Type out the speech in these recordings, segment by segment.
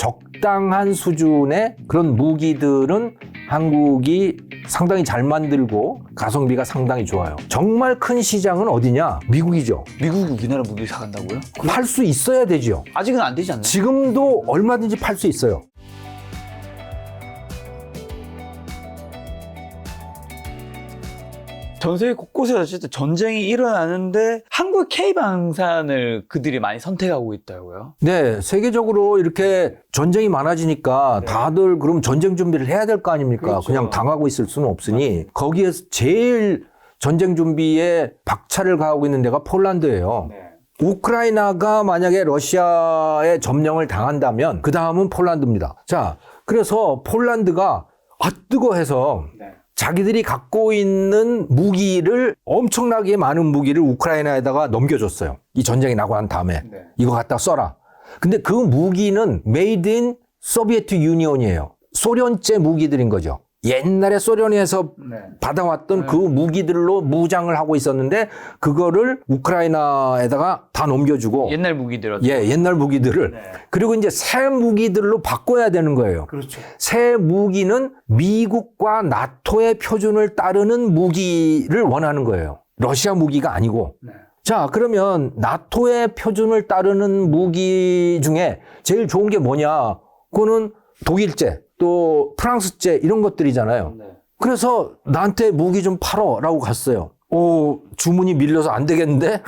적당한 수준의 그런 무기들은 한국이 상당히 잘 만들고 가성비가 상당히 좋아요. 정말 큰 시장은 어디냐? 미국이죠. 미국이 우리나라 무기 사간다고요? 팔 수 있어야 되죠. 아직은 안 되지 않나요? 지금도 얼마든지 팔 수 있어요. 전 세계 곳곳에서 어쨌든 전쟁이 일어나는데 한국 K방산을 그들이 많이 선택하고 있다고요? 네, 세계적으로 이렇게 전쟁이 많아지니까 다들 그럼 전쟁 준비를 해야 될 거 아닙니까? 그렇죠. 그냥 당하고 있을 수는 없으니 거기에서 제일 전쟁 준비에 박차를 가하고 있는 데가 폴란드예요. 우크라이나가 만약에 러시아의 점령을 당한다면 그 다음은 폴란드입니다. 자, 그래서 폴란드가 뜨거워해서 자기들이 갖고 있는 무기를 엄청나게 많은 무기를 우크라이나에다가 넘겨줬어요. 이 전쟁이 나고 난 다음에 이거 갖다 써라. 근데 그 무기는 메이드 인 소비에트 유니온이에요. 소련제 무기들인 거죠. 옛날에 소련에서 받아왔던 그 무기들로 무장을 하고 있었는데 그거를 우크라이나에다가 다 넘겨주고 옛날 무기들. 예, 옛날 무기들을 그리고 이제 새 무기들로 바꿔야 되는 거예요. 그렇죠. 새 무기는 미국과 나토의 표준을 따르는 무기를 원하는 거예요. 러시아 무기가 아니고. 자, 그러면 나토의 표준을 따르는 무기 중에 제일 좋은 게 뭐냐? 그거는 독일제, 또 프랑스제 이런 것들이잖아요. 그래서 나한테 무기 좀 팔어라고 갔어요. 주문이 밀려서 안 되겠는데?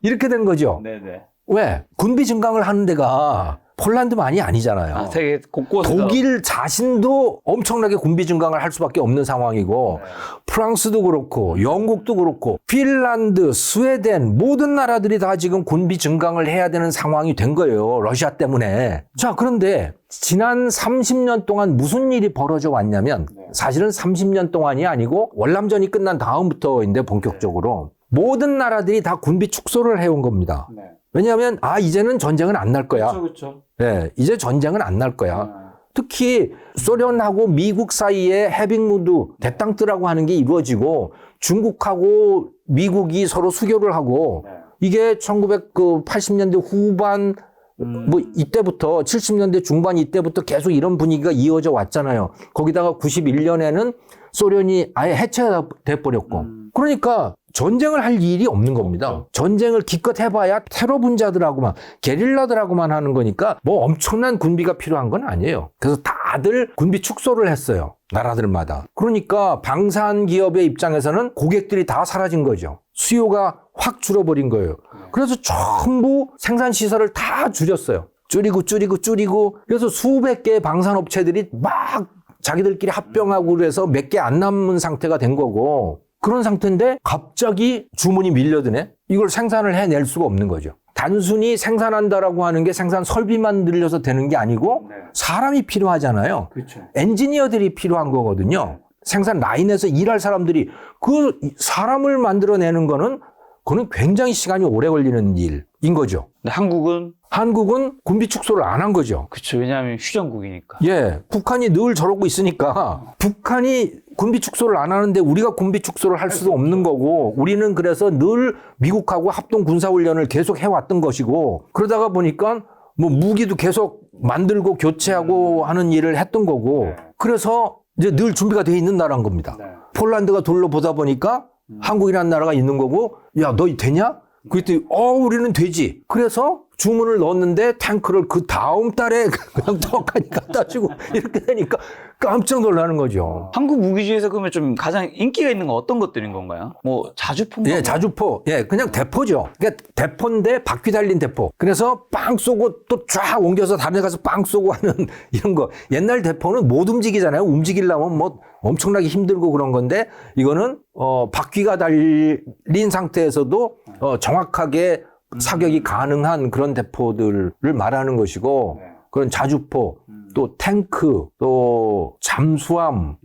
이렇게 된 거죠. 네네. 왜? 군비 증강을 하는 데가 폴란드만이 아니잖아요. 세계 곳곳에서. 독일 자신도 엄청나게 군비 증강을 할 수밖에 없는 상황이고 프랑스도 그렇고 영국도 그렇고 핀란드, 스웨덴 모든 나라들이 다 지금 군비 증강을 해야 되는 상황이 된 거예요. 러시아 때문에. 자, 그런데 지난 30년 동안 무슨 일이 벌어져 왔냐면 사실은 30년 동안이 아니고 월남전이 끝난 다음부터인데 본격적으로 모든 나라들이 다 군비 축소를 해온 겁니다. 왜냐하면 이제는 전쟁은 안 날 거야. 그렇죠. 네, 이제 전쟁은 안 날 거야. 특히 소련하고 미국 사이에 해빙무드, 대땅뜨라고 하는 게 이루어지고 중국하고 미국이 서로 수교를 하고 이게 1980년대 후반 뭐 이때부터 70년대 중반 이때부터 계속 이런 분위기가 이어져 왔잖아요. 거기다가 91년에는 소련이 아예 해체돼 버렸고. 그러니까 전쟁을 할 일이 없는 겁니다. 전쟁을 기껏 해봐야 테러 분자들하고만 게릴라들하고만 하는 거니까 뭐 엄청난 군비가 필요한 건 아니에요. 그래서 다들 군비 축소를 했어요. 나라들마다. 그러니까 방산 기업의 입장에서는 고객들이 다 사라진 거죠. 수요가 확 줄어버린 거예요. 그래서 전부 생산 시설을 다 줄였어요. 줄이고 그래서 수백 개의 방산업체들이 막 자기들끼리 합병하고 그래서 몇 개 안 남은 상태가 된 거고 그런 상태인데 갑자기 주문이 밀려드네? 이걸 생산을 해낼 수가 없는 거죠. 단순히 생산한다라고 하는 게 생산 설비만 늘려서 되는 게 아니고 사람이 필요하잖아요. 그렇죠. 엔지니어들이 필요한 거거든요. 생산 라인에서 일할 사람들이 그 사람을 만들어내는 거는 그거는 굉장히 시간이 오래 걸리는 일인 거죠. 근데 한국은 군비 축소를 안 한 거죠. 그렇죠. 왜냐하면 휴전국이니까. 예, 북한이 늘 저러고 있으니까 북한이 군비 축소를 안 하는데 우리가 군비 축소를 할 수도 없는 거고 우리는 그래서 늘 미국하고 합동 군사훈련을 계속 해왔던 것이고 그러다가 보니까 뭐 무기도 계속 만들고 교체하고 하는 일을 했던 거고 그래서 이제 늘 준비가 돼 있는 나라인 겁니다. 폴란드가 둘러보다 보니까 한국이라는 나라가 있는 거고 야, 너 되냐? 그랬더니 우리는 되지. 그래서 주문을 넣었는데 탱크를 그 다음 달에 그냥 떡하니 갖다 주고 이렇게 되니까 깜짝 놀라는 거죠. 한국 무기 중에서 그러면 좀 가장 인기가 있는 건 어떤 것들인 건가요? 뭐 자주포? 예, 자주포. 예, 그냥 대포죠. 그러니까 대포인데 바퀴 달린 대포. 그래서 빵 쏘고 또 쫙 옮겨서 다른 데 가서 빵 쏘고 하는 이런 거. 옛날 대포는 못 움직이잖아요. 움직이려면 뭐 엄청나게 힘들고 그런 건데 이거는 바퀴가 달린 상태에서도 정확하게 사격이 가능한 그런 대포들을 말하는 것이고 그런 자주포, 또 탱크, 또 잠수함,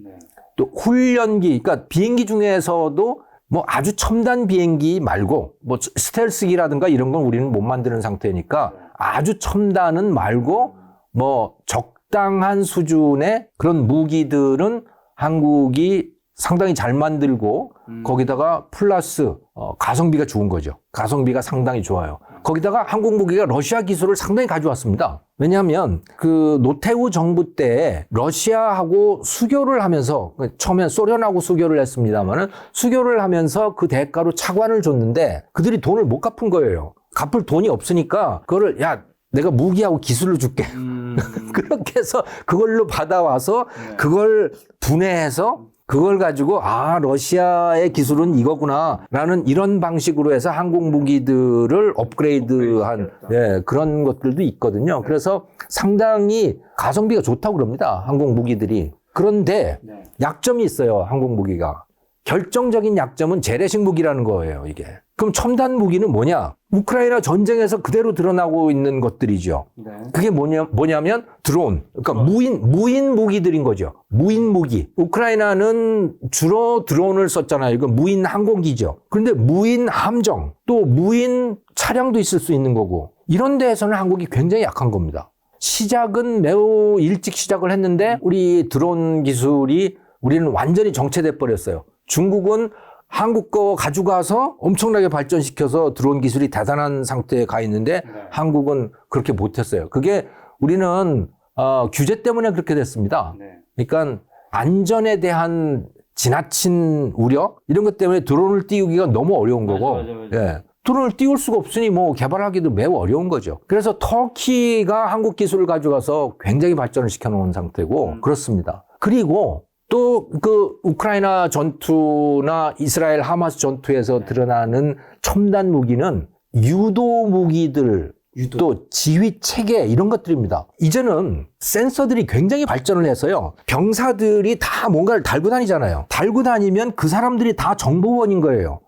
또 훈련기, 그러니까 비행기 중에서도 뭐 아주 첨단 비행기 말고 뭐 스텔스기라든가 이런 건 우리는 못 만드는 상태니까 아주 첨단은 말고 뭐 적당한 수준의 그런 무기들은 한국이 상당히 잘 만들고 거기다가 플러스 가성비가 좋은 거죠. 가성비가 상당히 좋아요. 거기다가 한국 무기가 러시아 기술을 상당히 가져왔습니다. 왜냐하면 그 노태우 정부 때 러시아하고 수교를 하면서 처음엔 소련하고 수교를 했습니다만은 수교를 하면서 그 대가로 차관을 줬는데 그들이 돈을 못 갚은 거예요. 갚을 돈이 없으니까 그거를 야 내가 무기하고 기술을 줄게. 그렇게 해서 그걸로 받아와서 그걸 분해해서 그걸 가지고 러시아의 기술은 이거구나라는 이런 방식으로 해서 한국 무기들을 업그레이드한 그런 것들도 있거든요. 그래서 상당히 가성비가 좋다고 그럽니다. 한국 무기들이. 그런데 약점이 있어요. 한국 무기가. 결정적인 약점은 재래식 무기라는 거예요, 이게. 그럼 첨단 무기는 뭐냐? 우크라이나 전쟁에서 그대로 드러나고 있는 것들이죠. 그게 뭐냐면 드론. 그러니까 무인 무기들인 거죠. 무인 무기. 우크라이나는 주로 드론을 썼잖아요. 이건 무인 항공기죠. 그런데 무인 함정, 또 무인 차량도 있을 수 있는 거고. 이런 데에서는 한국이 굉장히 약한 겁니다. 시작은 매우 일찍 시작을 했는데 우리 드론 기술이 우리는 완전히 정체돼 버렸어요. 중국은 한국 거 가져가서 엄청나게 발전시켜서 드론 기술이 대단한 상태에 가 있는데 한국은 그렇게 못했어요. 그게 우리는 규제 때문에 그렇게 됐습니다. 그러니까 안전에 대한 지나친 우려 이런 것 때문에 드론을 띄우기가 너무 어려운 거고 예. 드론을 띄울 수가 없으니 뭐 개발하기도 매우 어려운 거죠. 그래서 터키가 한국 기술을 가져가서 굉장히 발전을 시켜놓은 상태고 그렇습니다. 그리고 또 그 우크라이나 전투나 이스라엘 하마스 전투에서 드러나는 첨단 무기는 유도 무기들, 또 지휘 체계 이런 것들입니다. 이제는 센서들이 굉장히 발전을 해서요. 병사들이 다 뭔가를 달고 다니잖아요. 달고 다니면 그 사람들이 다 정보원인 거예요.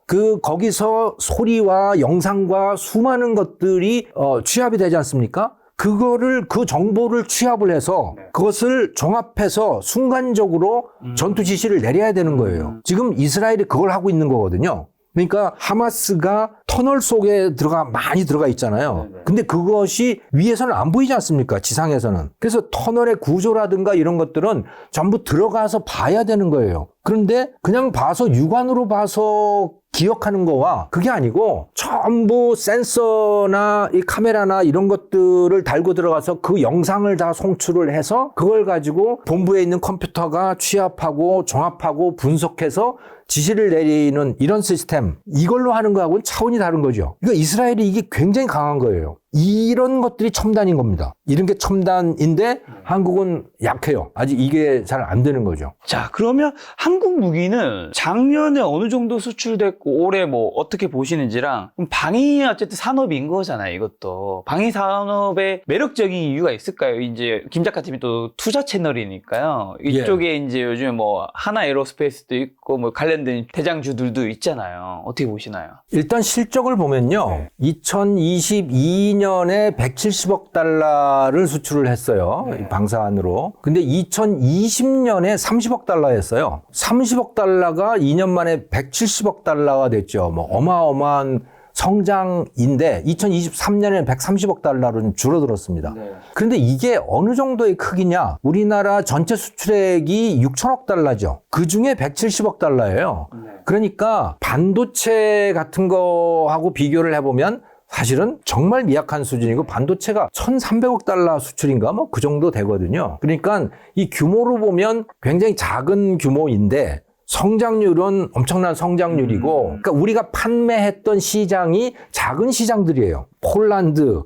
거기서 소리와 영상과 수많은 것들이 취합이 되지 않습니까? 그 정보를 취합을 해서 그것을 종합해서 순간적으로 전투 지시를 내려야 되는 거예요. 지금 이스라엘이 그걸 하고 있는 거거든요. 그러니까 하마스가 터널 속에 많이 들어가 있잖아요. 근데 그것이 위에서는 안 보이지 않습니까? 지상에서는. 그래서 터널의 구조라든가 이런 것들은 전부 들어가서 봐야 되는 거예요. 그런데 그냥 봐서 육안으로 봐서 기억하는 거와 그게 아니고 전부 센서나 이 카메라나 이런 것들을 달고 들어가서 그 영상을 다 송출을 해서 그걸 가지고 본부에 있는 컴퓨터가 취합하고 종합하고 분석해서 지시를 내리는 이런 시스템, 이걸로 하는 거하고는 차원이 다른 거죠. 그러니까 이스라엘이 이게 굉장히 강한 거예요. 이런 것들이 첨단인 겁니다. 이런 게 첨단인데 한국은 약해요. 아직 이게 잘 안 되는 거죠. 자, 그러면 한국 무기는 작년에 어느 정도 수출됐고 올해 뭐 어떻게 보시는지랑 방위 어쨌든 산업인 거잖아요, 이것도. 방위 산업의 매력적인 이유가 있을까요? 이제 김 작가님이 또 투자 채널이니까요. 이쪽에 이제 요즘에 뭐 하나 에어로스페이스도 있고 뭐 관련된 대장주들도 있잖아요. 어떻게 보시나요? 일단 실적을 보면요. 2022년에 170억 달러를 수출을 했어요. 방산으로. 근데 2020년에 30억 달러였어요. 30억 달러가 2년 만에 170억 달러가 됐죠. 뭐 어마어마한 성장인데 2023년에 130억 달러로 좀 줄어들었습니다. 그런데 이게 어느 정도의 크기냐? 우리나라 전체 수출액이 6천억 달러죠. 그중에 170억 달러예요. 그러니까 반도체 같은 거하고 비교를 해보면 사실은 정말 미약한 수준이고 반도체가 1,300억 달러 수출인가 뭐 그 정도 되거든요. 그러니까 이 규모로 보면 굉장히 작은 규모인데 성장률은 엄청난 성장률이고 그러니까 우리가 판매했던 시장이 작은 시장들이에요. 폴란드,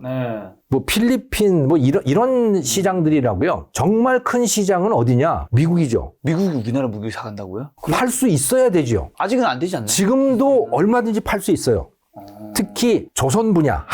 뭐 필리핀 뭐 이런 시장들이라고요. 정말 큰 시장은 어디냐? 미국이죠. 미국이 우리나라 무기 사간다고요? 팔 수 있어야 되죠. 아직은 안 되지 않나요? 지금도 얼마든지 팔 수 있어요. 특히 조선 분야,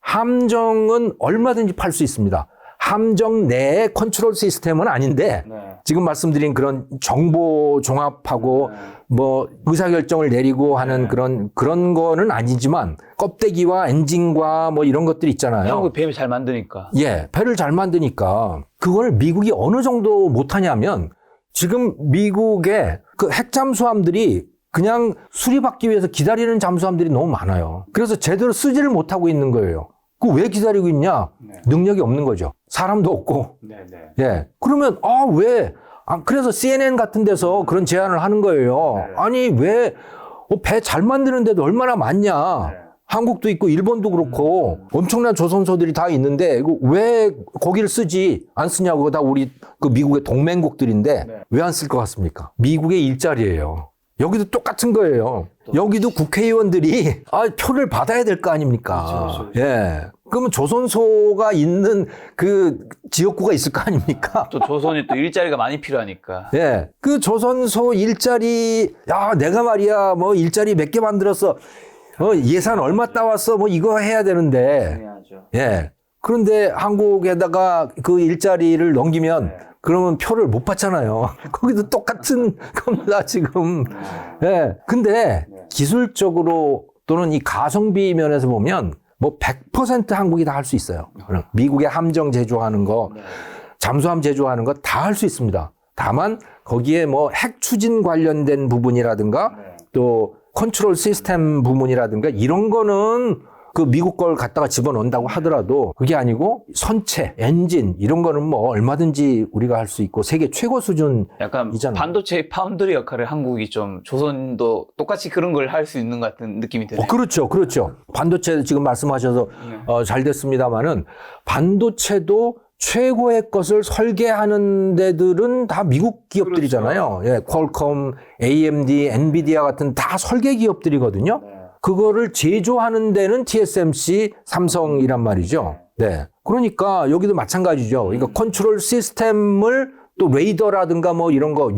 함정은 얼마든지 팔 수 있습니다. 함정 내의 컨트롤 시스템은 아닌데 지금 말씀드린 그런 정보 종합하고 뭐 의사결정을 내리고 하는 그런 거는 아니지만 껍데기와 엔진과 뭐 이런 것들 있잖아요. 한국 배 잘 만드니까. 예, 배를 잘 만드니까 그걸 미국이 어느 정도 못하냐면 지금 미국의 그 핵잠수함들이 그냥 수리받기 위해서 기다리는 잠수함들이 너무 많아요. 그래서 제대로 쓰지를 못하고 있는 거예요. 그 왜 기다리고 있냐? 능력이 없는 거죠. 사람도 없고. 예. 그러면, 왜? 그래서 CNN 같은 데서 그런 제안을 하는 거예요. 아니, 왜, 배 잘 만드는데도 얼마나 많냐? 한국도 있고 일본도 그렇고 엄청난 조선소들이 다 있는데 이거 왜 거기를 쓰지 안 쓰냐고. 다 우리 그 미국의 동맹국들인데 네. 왜 안 쓸 것 같습니까? 미국의 일자리예요. 여기도 똑같은 거예요. 여기도 국회의원들이 표를 받아야 될 거 아닙니까? 그렇죠, 그렇죠. 예. 그러면 조선소가 있는 그 지역구가 있을 거 아닙니까? 또 조선이 또 일자리가 많이 필요하니까. 예. 그 조선소 일자리, 야, 내가 말이야, 뭐 일자리 몇 개 만들었어. 예산 얼마 따왔어. 뭐 이거 해야 되는데. 당연하죠. 예. 그런데 한국에다가 그 일자리를 넘기면 그러면 표를 못 받잖아요. 거기도 똑같은 겁니다, 지금. 예. 근데 기술적으로 또는 이 가성비 면에서 보면 뭐 100% 한국이 다 할 수 있어요. 미국의 함정 제조하는 거, 잠수함 제조하는 거 다 할 수 있습니다. 다만 거기에 뭐 핵 추진 관련된 부분이라든가 또 컨트롤 시스템 부분이라든가 이런 거는 그 미국 걸 갖다가 집어넣는다고 하더라도 그게 아니고 선체, 엔진 이런 거는 뭐 얼마든지 우리가 할 수 있고 세계 최고 수준. 약간 이잖아요. 반도체 파운드리 역할을 한국이 좀 조선도 똑같이 그런 걸 할 수 있는 것 같은 느낌이 드네요. 그렇죠, 그렇죠. 반도체 지금 말씀하셔서 잘 됐습니다만은 반도체도 최고의 것을 설계하는 데들은 다 미국 기업들이잖아요. 예, 퀄컴, AMD, 엔비디아 같은 다 설계 기업들이거든요. 그거를 제조하는 데는 TSMC, 삼성이란 말이죠. 네. 그러니까 여기도 마찬가지죠. 그러니까 컨트롤 시스템을 또 레이더라든가 뭐 이런 거,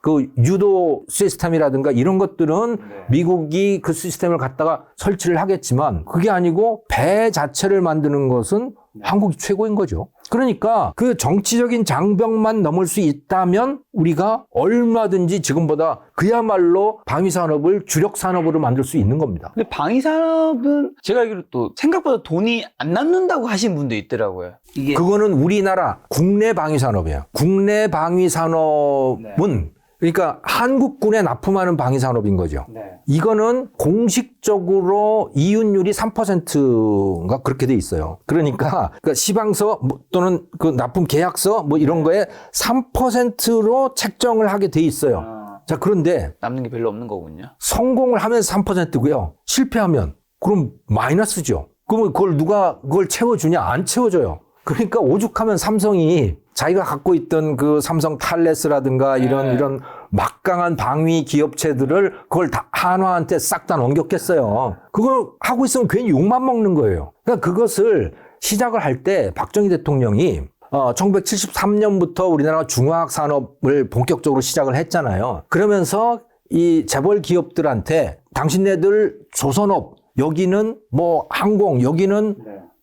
그 유도 시스템이라든가 이런 것들은 미국이 그 시스템을 갖다가 설치를 하겠지만 그게 아니고 배 자체를 만드는 것은 한국이 최고인 거죠. 그러니까 그 정치적인 장벽만 넘을 수 있다면 우리가 얼마든지 지금보다 그야말로 방위산업을 주력산업으로 만들 수 있는 겁니다. 근데 방위산업은 제가 알기로 또 생각보다 돈이 안 남는다고 하신 분도 있더라고요. 이게 그거는 우리나라 국내 방위산업이에요. 국내 방위산업은 그러니까 한국군에 납품하는 방위산업인 거죠. 이거는 공식적으로 이윤율이 3%인가 그렇게 돼 있어요. 그러니까 시방서 또는 그 납품 계약서 뭐 이런 거에 3%로 책정을 하게 돼 있어요. 자, 그런데 남는 게 별로 없는 거군요. 성공을 하면 3%고요. 실패하면 그럼 마이너스죠. 그러면 그걸 누가 그걸 채워주냐? 안 채워줘요. 그러니까 오죽하면 삼성이 자기가 갖고 있던 그 삼성 탈레스라든가 이런 막강한 방위 기업체들을 그걸 다 한화한테 싹 다 넘겼겠어요. 그걸 하고 있으면 괜히 욕만 먹는 거예요. 그러니까 그것을 시작을 할 때 박정희 대통령이 1973년부터 우리나라가 중화학 산업을 본격적으로 시작을 했잖아요. 그러면서 이 재벌 기업들한테 당신네들 조선업, 여기는 뭐 항공, 여기는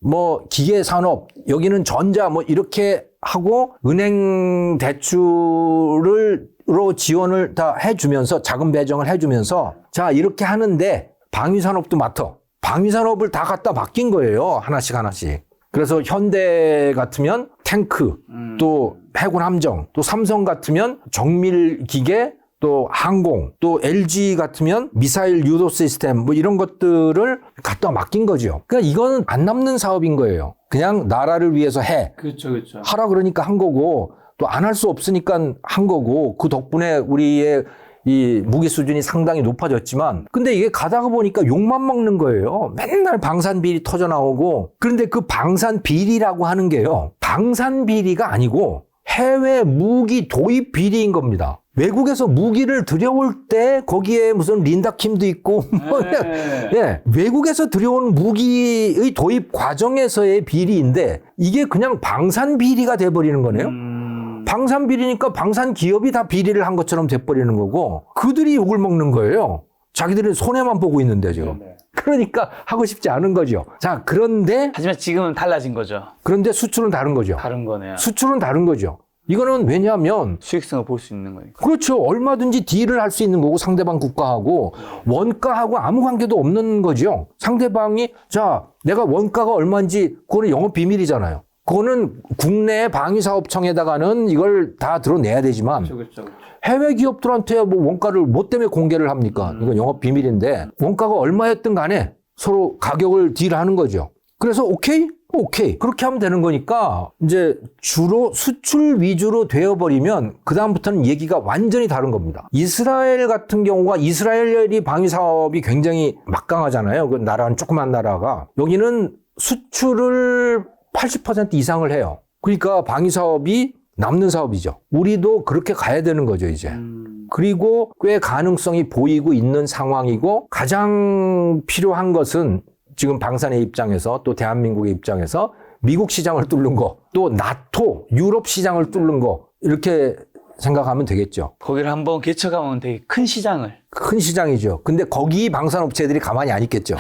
뭐 기계 산업, 여기는 전자 뭐 이렇게 하고 은행 대출로 지원을 다 해주면서 자금 배정을 해주면서 자 이렇게 하는데 방위산업도 맡아. 방위산업을 다 갖다 맡긴 거예요. 하나씩 하나씩. 그래서 현대 같으면 탱크, 또 해군 함정, 또 삼성 같으면 정밀 기계, 또 항공, 또 LG 같으면 미사일 유도 시스템 뭐 이런 것들을 갖다 맡긴 거죠. 그러니까 이거는 안 남는 사업인 거예요. 그냥 나라를 위해서 해. 그렇죠, 그렇죠. 하라 그러니까 한 거고 또 안 할 수 없으니까 한 거고 그 덕분에 우리의 이 무기 수준이 상당히 높아졌지만 근데 이게 가다가 보니까 욕만 먹는 거예요. 맨날 방산 비리 터져 나오고 그런데 그 방산 비리라고 하는 게요. 방산 비리가 아니고 해외 무기 도입 비리인 겁니다. 외국에서 무기를 들여올 때 거기에 무슨 린다킴도 있고 예, 외국에서 들여온 무기의 도입 과정에서의 비리인데 이게 그냥 방산 비리가 돼버리는 거네요. 방산 비리니까 방산 기업이 다 비리를 한 것처럼 돼버리는 거고 그들이 욕을 먹는 거예요. 자기들은 손해만 보고 있는데 지금. 그러니까 하고 싶지 않은 거죠. 자, 그런데 하지만 지금은 달라진 거죠. 그런데 수출은 다른 거죠. 다른 거네요. 수출은 다른 거죠. 이거는 왜냐하면 수익성을 볼 수 있는 거니까. 그렇죠. 얼마든지 딜을 할 수 있는 거고 상대방 국가하고 원가하고 아무 관계도 없는 거죠. 상대방이 자 내가 원가가 얼마인지 그거는 영업 비밀이잖아요. 그거는 국내 방위사업청에다가는 이걸 다 드러내야 되지만 그렇죠. 해외 기업들한테 뭐 원가를 뭐 때문에 공개를 합니까? 이건 영업 비밀인데 원가가 얼마였든 간에 서로 가격을 딜하는 거죠. 그래서 오케이? 오케이. 그렇게 하면 되는 거니까 이제 주로 수출 위주로 되어버리면 그다음부터는 얘기가 완전히 다른 겁니다. 이스라엘 같은 경우가 이스라엘이 방위 사업이 굉장히 막강하잖아요. 그 나라는 조그만 나라가. 여기는 수출을 80% 이상을 해요. 그러니까 방위 사업이 남는 사업이죠. 우리도 그렇게 가야 되는 거죠, 이제. 그리고 꽤 가능성이 보이고 있는 상황이고 가장 필요한 것은 지금 방산의 입장에서 또 대한민국의 입장에서 미국 시장을 뚫는 거, 또 나토, 유럽 시장을 뚫는 거 이렇게 생각하면 되겠죠. 거기를 한번 개척하면 되게 큰 시장을. 큰 시장이죠. 근데 거기 방산업체들이 가만히 안 있겠죠.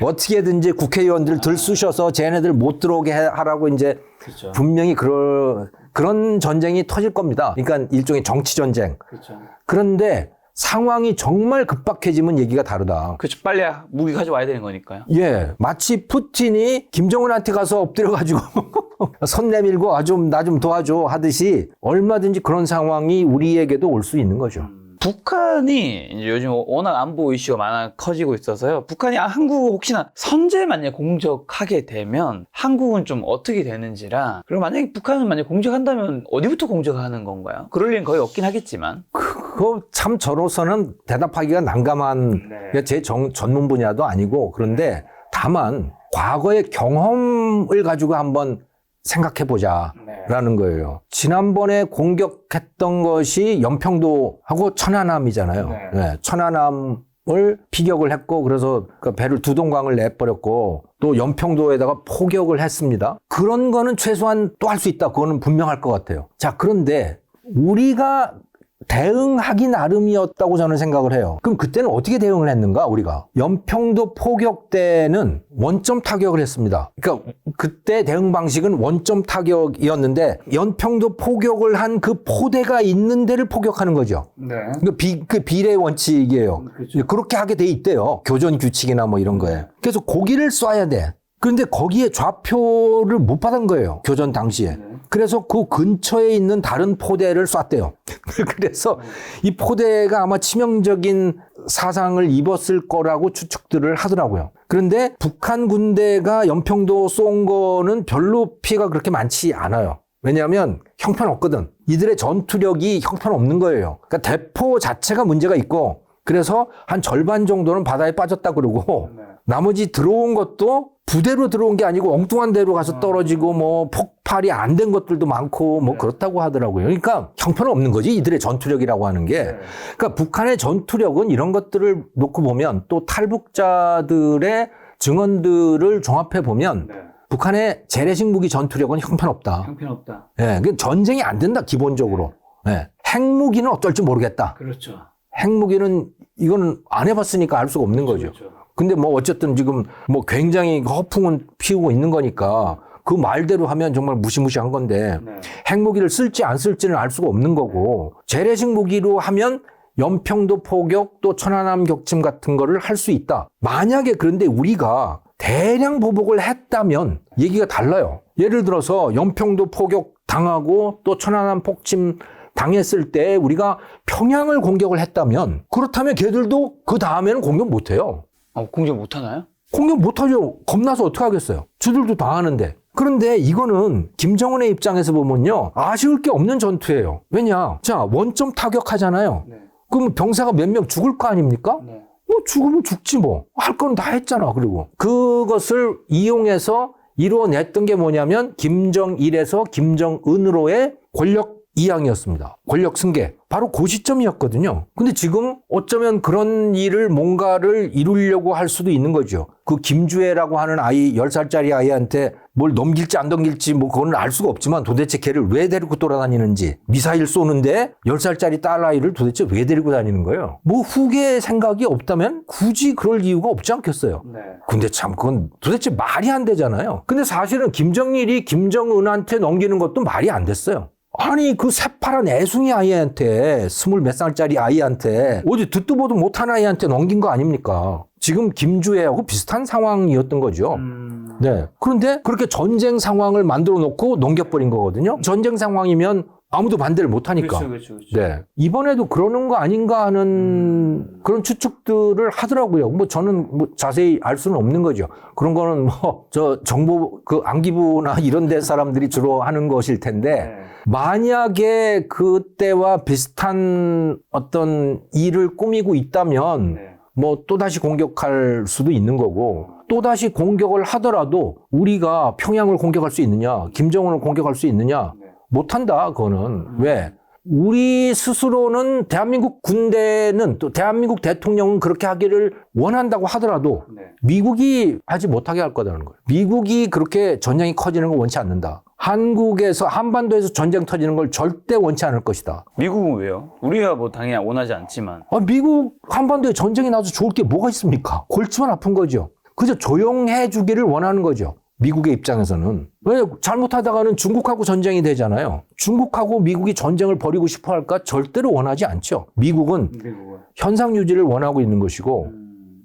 어떻게든지 국회의원들 들쑤셔서 쟤네들 못 들어오게 하라고 이제 그렇죠. 분명히 그런 전쟁이 터질 겁니다. 그러니까 일종의 정치 전쟁. 그렇죠. 그런데 상황이 정말 급박해지면 얘기가 다르다. 그렇죠. 빨리 무기 가져와야 되는 거니까요. 예, 마치 푸틴이 김정은한테 가서 엎드려가지고 손 내밀고 나 좀 도와줘 하듯이 얼마든지 그런 상황이 우리에게도 올 수 있는 거죠. 북한이 이제 요즘 워낙 안보 이슈가 커지고 있어서요. 북한이 한국을 혹시나 선제 만약 공격하게 되면 한국은 좀 어떻게 되는지라. 그리고 만약에 북한은 만약 공격한다면 어디부터 공격하는 건가요? 그럴 일은 거의 없긴 하겠지만. 그거 참 저로서는 대답하기가 난감한 제 전문 분야도 아니고 그런데 다만 과거의 경험을 가지고 한번 생각해보자라는 거예요. 지난번에 공격했던 것이 연평도하고 천안함이잖아요. 네, 천안함을 피격을 했고 그래서 그 배를 두동강을 내버렸고 또 연평도에다가 포격을 했습니다. 그런 거는 최소한 또 할 수 있다. 그거는 분명할 것 같아요. 자, 그런데 우리가 대응하기 나름이었다고 저는 생각을 해요. 그럼 그때는 어떻게 대응을 했는가 우리가? 연평도 포격 때는 원점 타격을 했습니다. 그러니까 그때 대응 방식은 원점 타격이었는데 연평도 포격을 한 그 포대가 있는 데를 포격하는 거죠. 네. 그 비례 원칙이에요. 그렇죠. 그렇게 하게 돼 있대요. 교전 규칙이나 뭐 이런 거에. 그래서 거기를 쏴야 돼. 그런데 거기에 좌표를 못 받은 거예요. 교전 당시에. 그래서 그 근처에 있는 다른 포대를 쐈대요. 그래서 이 포대가 아마 치명적인 사상을 입었을 거라고 추측들을 하더라고요. 그런데 북한 군대가 연평도 쏜 거는 별로 피해가 그렇게 많지 않아요. 왜냐하면 형편없거든. 이들의 전투력이 형편없는 거예요. 그러니까 대포 자체가 문제가 있고 그래서 한 절반 정도는 바다에 빠졌다 그러고 나머지 들어온 것도 부대로 들어온 게 아니고 엉뚱한 데로 가서 떨어지고 뭐 폭발이 안 된 것들도 많고 뭐 그렇다고 하더라고요. 그러니까 형편없는 거지 이들의 전투력이라고 하는 게. 그러니까 북한의 전투력은 이런 것들을 놓고 보면 또 탈북자들의 증언들을 종합해 보면 북한의 재래식 무기 전투력은 형편없다. 형편없다. 예, 그 전쟁이 안 된다 기본적으로. 예, 핵무기는 어떨지 모르겠다. 그렇죠. 핵무기는 이거는 안 해봤으니까 알 수가 없는 거죠. 근데 뭐 어쨌든 지금 뭐 굉장히 허풍은 피우고 있는 거니까 그 말대로 하면 정말 무시무시한 건데 핵무기를 쓸지 안 쓸지는 알 수가 없는 거고 재래식 무기로 하면 연평도 포격 또 천안함 격침 같은 거를 할 수 있다. 만약에 그런데 우리가 대량 보복을 했다면 얘기가 달라요. 예를 들어서 연평도 포격 당하고 또 천안함 폭침 당했을 때 우리가 평양을 공격을 했다면 그렇다면 걔들도 그 다음에는 공격 못 해요. 공격 못 하나요? 공격 못 하죠. 겁나서 어떻게 하겠어요. 저들도 당하는데. 그런데 이거는 김정은의 입장에서 보면요. 아쉬울 게 없는 전투예요. 왜냐? 자, 원점 타격하잖아요. 그럼 병사가 몇 명 죽을 거 아닙니까? 뭐 죽으면 죽지 뭐. 할 건 다 했잖아. 그리고 그것을 이용해서 이루어냈던 게 뭐냐면 김정일에서 김정은으로의 권력 이양이었습니다. 권력 승계. 바로 그 시점이었거든요. 근데 지금 어쩌면 그런 일을 뭔가를 이루려고 할 수도 있는 거죠. 그 김주애라고 하는 아이, 10살짜리 아이한테 뭘 넘길지 안 넘길지 뭐 그건 알 수가 없지만 도대체 걔를 왜 데리고 돌아다니는지 미사일 쏘는데 10살짜리 딸아이를 도대체 왜 데리고 다니는 거예요? 뭐 후계 생각이 없다면 굳이 그럴 이유가 없지 않겠어요. 근데 참 그건 도대체 말이 안 되잖아요. 근데 사실은 김정일이 김정은한테 넘기는 것도 말이 안 됐어요. 아니 그 새파란 애숭이 아이한테 20몇 살짜리 아이한테 어디 듣도 보도 못한 아이한테 넘긴 거 아닙니까? 지금 김주애하고 비슷한 상황이었던 거죠. 네. 그런데 그렇게 전쟁 상황을 만들어 놓고 넘겨버린 거거든요. 전쟁 상황이면 아무도 반대를 못 하니까. 그렇죠. 네. 이번에도 그러는 거 아닌가 하는 그런 추측들을 하더라고요. 뭐 저는 뭐 자세히 알 수는 없는 거죠. 그런 거는 뭐 저 정보 그 안기부나 이런 데 사람들이 주로 하는 것일 텐데 만약에 그때와 비슷한 어떤 일을 꾸미고 있다면 뭐 또다시 공격할 수도 있는 거고 또다시 공격을 하더라도 우리가 평양을 공격할 수 있느냐, 김정은을 공격할 수 있느냐, 못한다, 그거는. 왜? 우리 스스로는 대한민국 군대는 또 대한민국 대통령은 그렇게 하기를 원한다고 하더라도 미국이 하지 못하게 할 거라는 거예요. 미국이 그렇게 전쟁이 커지는 걸 원치 않는다. 한반도에서 전쟁 터지는 걸 절대 원치 않을 것이다. 미국은 왜요? 우리가 뭐 당연히 원하지 않지만. 미국 한반도에 전쟁이 나서 좋을 게 뭐가 있습니까? 골치만 아픈 거죠. 그저 조용해 주기를 원하는 거죠. 미국의 입장에서는. 왜 잘못하다가는 중국하고 전쟁이 되잖아요. 중국하고 미국이 전쟁을 벌이고 싶어 할까? 절대로 원하지 않죠. 미국은 현상 유지를 원하고 있는 것이고.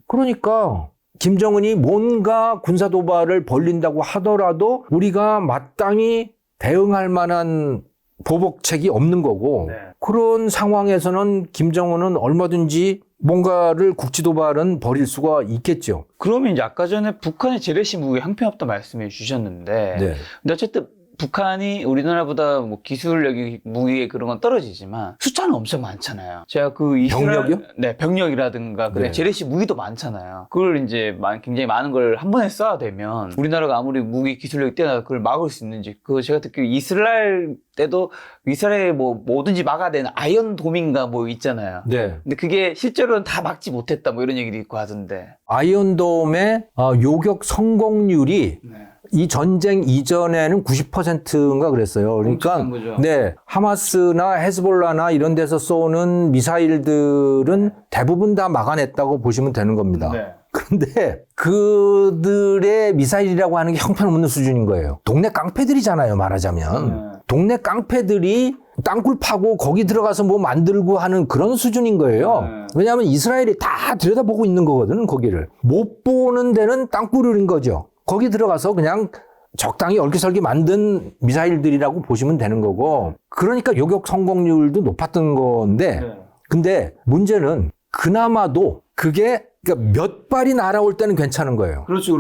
그러니까 김정은이 뭔가 군사 도발을 벌린다고 하더라도 우리가 마땅히 대응할 만한 보복책이 없는 거고 그런 상황에서는 김정은은 얼마든지 뭔가를 국지 도발은 벌일 수가 있겠죠. 그러면 이제 아까 전에 북한의 재래식 무기 형편없다 말씀해 주셨는데 근데 어쨌든 북한이 우리나라보다 뭐 기술력이 무기에 그런 건 떨어지지만 숫자는 엄청 많잖아요. 제가 그 병력이요? 네, 병력이라든가 재래식 무기도 많잖아요. 그걸 이제 굉장히 많은 걸 한 번에 쏴야 되면 우리나라가 아무리 무기 기술력이 뛰어나도 그걸 막을 수 있는지 그거 제가 듣기로 이스라엘 때도 이스라엘에 뭐 뭐든지 막아야 되는 아이언돔인가 뭐 있잖아요. 근데 그게 실제로는 다 막지 못했다 뭐 이런 얘기도 있고 하던데. 아이언돔의 요격 성공률이 이 전쟁 이전에는 90%인가 그랬어요. 그러니까 하마스나 헤즈볼라나 이런 데서 쏘는 미사일들은 대부분 다 막아냈다고 보시면 되는 겁니다. 그런데 그들의 미사일이라고 하는 게 형편없는 수준인 거예요. 동네 깡패들이잖아요, 말하자면. 동네 깡패들이 땅굴 파고 거기 들어가서 뭐 만들고 하는 그런 수준인 거예요. 왜냐하면 이스라엘이 다 들여다보고 있는 거거든, 거기를. 못 보는 데는 땅굴인 거죠. 거기 들어가서 그냥 적당히 얽기설기 만든 미사일들이라고 보시면 되는 거고 그러니까 요격 성공률도 높았던 건데 근데 문제는 그나마도 그게 그러니까 몇 발이 날아올 때는 괜찮은 거예요. 그렇죠.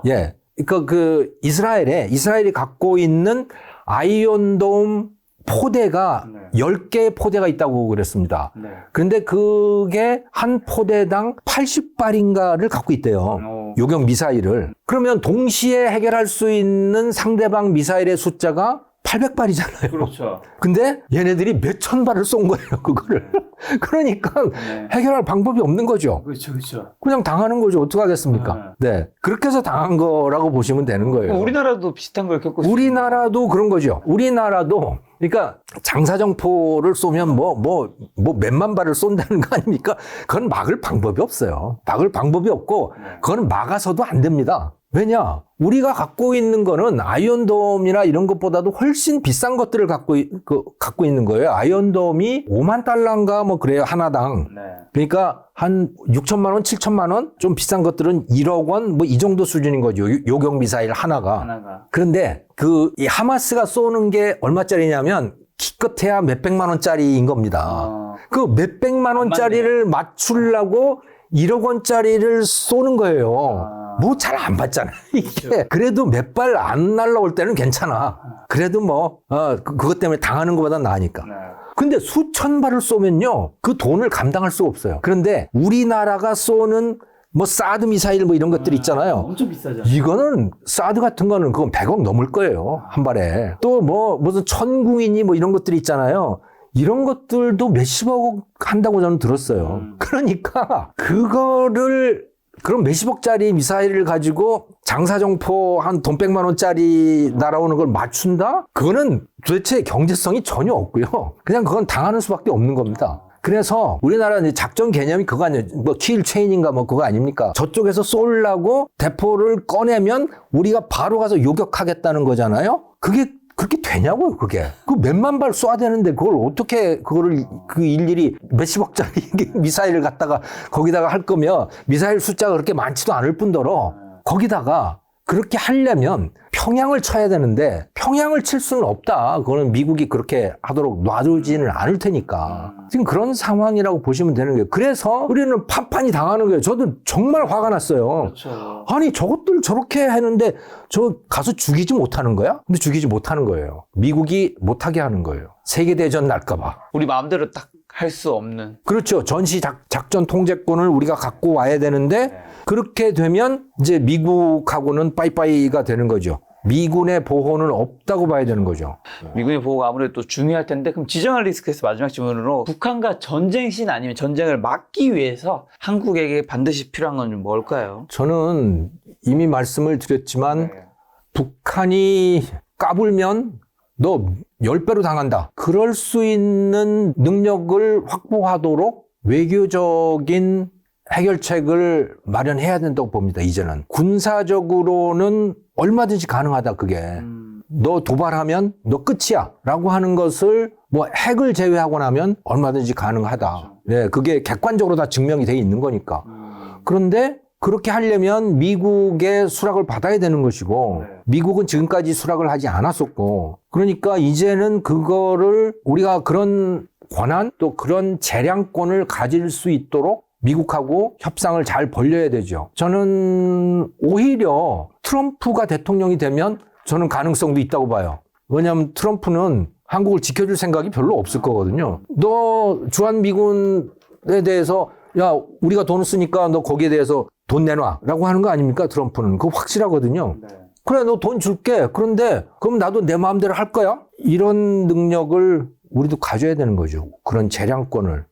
예. 그러니까 이스라엘이 갖고 있는 아이언돔 포대가 10개의 포대가 있다고 그랬습니다. 그런데 그게 한 포대당 80발인가를 갖고 있대요. 요격 미사일을. 그러면 동시에 해결할 수 있는 상대방 미사일의 숫자가 800발이잖아요. 그렇죠. 근데 얘네들이 몇천 발을 쏜 거예요, 그거를. 그러니까 해결할 방법이 없는 거죠. 그렇죠. 그냥 당하는 거죠. 어떡하겠습니까? 그렇게 해서 당한 거라고 보시면 되는 거예요. 우리나라도 비슷한 걸 겪고 우리나라도 그런 거죠. 우리나라도 그러니까 장사정포를 쏘면 뭐 몇만 발을 쏜다는 거 아닙니까? 그건 막을 방법이 없어요. 막을 방법이 없고 그건 막아서도 안 됩니다. 왜냐? 우리가 갖고 있는 거는 아이언돔이나 이런 것보다도 훨씬 비싼 것들을 갖고 있는 거예요. 아이언돔이 5만 달러인가 뭐 그래요, 하나당. 그러니까 한 6천만 원, 7천만 원? 좀 비싼 것들은 1억 원? 뭐 이 정도 수준인 거죠. 요격 미사일 하나가. 그런데 이 하마스가 쏘는 게 얼마짜리냐면 기껏해야 몇백만 원짜리인 겁니다. 그 몇백만 원짜리를 맞추려고 1억 원짜리를 쏘는 거예요. 뭐 잘 안 받잖아요. 이게 그래도 몇 발 안 날라올 때는 괜찮아. 그래도 그것 때문에 당하는 것보다 나으니까. 근데 수천 발을 쏘면요, 그 돈을 감당할 수가 없어요. 그런데 우리나라가 쏘는 뭐 사드 미사일 뭐 이런 것들 있잖아요. 엄청 비싸죠. 이거는 사드 같은 거는 그건 100억 넘을 거예요, 한 발에. 또 무슨 천궁이니 뭐 이런 것들 있잖아요. 이런 것들도 몇십억 한다고 저는 들었어요. 그러니까 그럼 몇십억짜리 미사일을 가지고 장사정포 한 돈 100만 원짜리 날아오는 걸 맞춘다? 그거는 도대체 경제성이 전혀 없고요. 그냥 그건 당하는 수밖에 없는 겁니다. 그래서 우리나라는 작전 개념이 그거 아니에요. 뭐 킬 체인인가 뭐 그거 아닙니까? 저쪽에서 쏘려고 대포를 꺼내면 우리가 바로 가서 요격하겠다는 거잖아요. 그게 그렇게 되냐고요, 그게. 그 몇만 발 쏴야 되는데 그걸 어떻게 그 일일이 몇십억짜리 미사일을 갖다가 거기다가 할 거면 미사일 숫자가 그렇게 많지도 않을 뿐더러 거기다가 그렇게 하려면 평양을 쳐야 되는데 평양을 칠 수는 없다. 그거는 미국이 그렇게 하도록 놔두지는 않을 테니까. 지금 그런 상황이라고 보시면 되는 거예요. 그래서 우리는 판판이 당하는 거예요. 저도 정말 화가 났어요. 그렇죠. 아니 저것들 저렇게 하는데 저 가서 죽이지 못하는 거야? 근데 죽이지 못하는 거예요. 미국이 못하게 하는 거예요. 세계대전 날까 봐. 우리 마음대로 딱 할 수 없는. 그렇죠. 전시 작전 통제권을 우리가 갖고 와야 되는데 그렇게 되면 이제 미국하고는 빠이빠이가 되는 거죠. 미군의 보호는 없다고 봐야 되는 거죠. 미군의 보호가 아무래도 또 중요할 텐데, 그럼 지정할 리스크에서 마지막 질문으로 북한과 전쟁 시 아니면 전쟁을 막기 위해서 한국에게 반드시 필요한 건 좀 뭘까요? 저는 이미 말씀을 드렸지만 북한이 까불면 너 10배로 당한다. 그럴 수 있는 능력을 확보하도록 외교적인 해결책을 마련해야 된다고 봅니다. 이제는. 군사적으로는 얼마든지 가능하다. 그게. 너 도발하면 너 끝이야. 라고 하는 것을 뭐 핵을 제외하고 나면 얼마든지 가능하다. 네, 그게 객관적으로 다 증명이 돼 있는 거니까. 그런데 그렇게 하려면 미국의 수락을 받아야 되는 것이고 미국은 지금까지 수락을 하지 않았었고 그러니까 이제는 그거를 우리가 그런 권한 또 그런 재량권을 가질 수 있도록 미국하고 협상을 잘 벌려야 되죠. 저는 오히려 트럼프가 대통령이 되면 저는 가능성도 있다고 봐요. 왜냐하면 트럼프는 한국을 지켜줄 생각이 별로 없을 거거든요. 너 주한미군에 대해서 야 우리가 돈을 쓰니까 너 거기에 대해서 돈 내놔 라고 하는 거 아닙니까? 트럼프는. 그거 확실하거든요. 그래 너 돈 줄게. 그런데 그럼 나도 내 마음대로 할 거야? 이런 능력을 우리도 가져야 되는 거죠. 그런 재량권을.